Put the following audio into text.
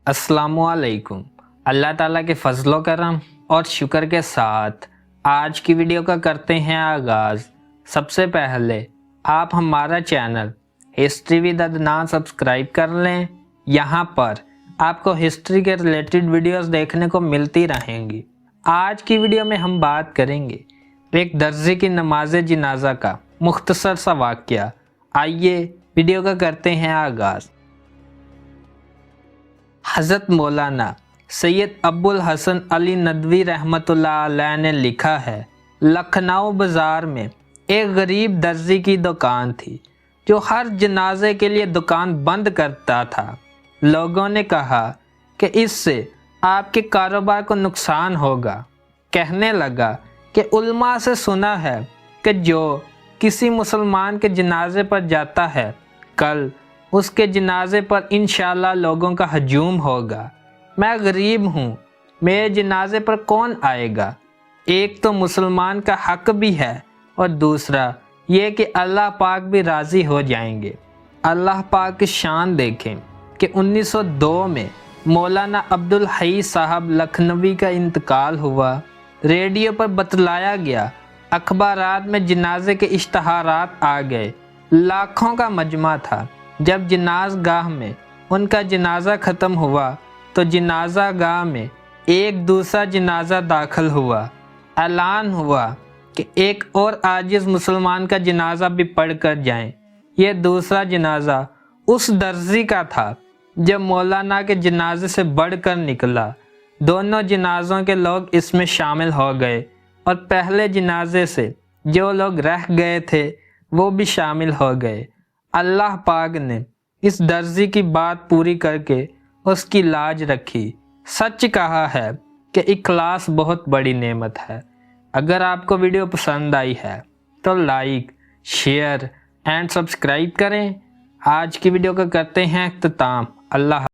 अस्सलामु अलैकुम। अल्लाह ताला के फजलो करम और शुक्र के साथ आज की वीडियो का करते हैं आगाज़। सबसे पहले आप हमारा channel history with Adnan subscribe कर लें। यहाँ पर आपको हिस्ट्री के रिलेटेड वीडियोस देखने को मिलती रहेंगी। आज की वीडियो में हम बात करेंगे एक दर्जी की नमाज जनाजा का मुख्तसर सा वाक़या। आइए वीडियो का करते हैं आगाज़। हज़रत मौलाना सैयद अब्बुल हसन अली नदवी रहमतुल्लाह अलैह ने लिखा है, लखनऊ बाज़ार में एक गरीब दर्जी की दुकान थी जो हर जनाजे के लिए दुकान बंद करता था। लोगों ने कहा कि इससे आपके कारोबार को नुकसान होगा। कहने लगा कि उल्मा से सुना है कि जो किसी मुसलमान के जनाजे पर जाता है कल उसके जनाजे पर इंशाअल्लाह लोगों का हजूम होगा। मैं गरीब हूँ, मेरे जनाजे पर कौन आएगा? एक तो मुसलमान का हक भी है और दूसरा ये कि अल्लाह पाक भी राज़ी हो जाएंगे। अल्लाह पाक की शान देखें कि 1902 में मौलाना अब्दुल हई साहब लखनवी का इंतकाल हुआ। रेडियो पर बतलाया गया, अखबारात में जनाजे के इश्तहारात आ गए। लाखों का मजमा था। जब जनाज गाह में उनका जनाजा ख़त्म हुआ तो जनाजा गाह में एक दूसरा जनाजा दाखिल हुआ। ऐलान हुआ कि एक और आजिज़ मुसलमान का जनाजा भी पढ़ कर जाएं। यह दूसरा जनाजा उस दर्जी का था जब मौलाना के जनाजे से बढ़कर निकला। दोनों जनाज़ों के लोग इसमें शामिल हो गए और पहले जनाजे से जो लोग रह गए थे वो भी शामिल हो गए। अल्लाह पाक ने इस दर्जी की बात पूरी करके उसकी लाज रखी। सच कहा है कि इखलास बहुत बड़ी नेमत है। अगर आपको वीडियो पसंद आई है तो लाइक, शेयर एंड सब्सक्राइब करें। आज की वीडियो का करते हैं इख्तिताम। अल्लाह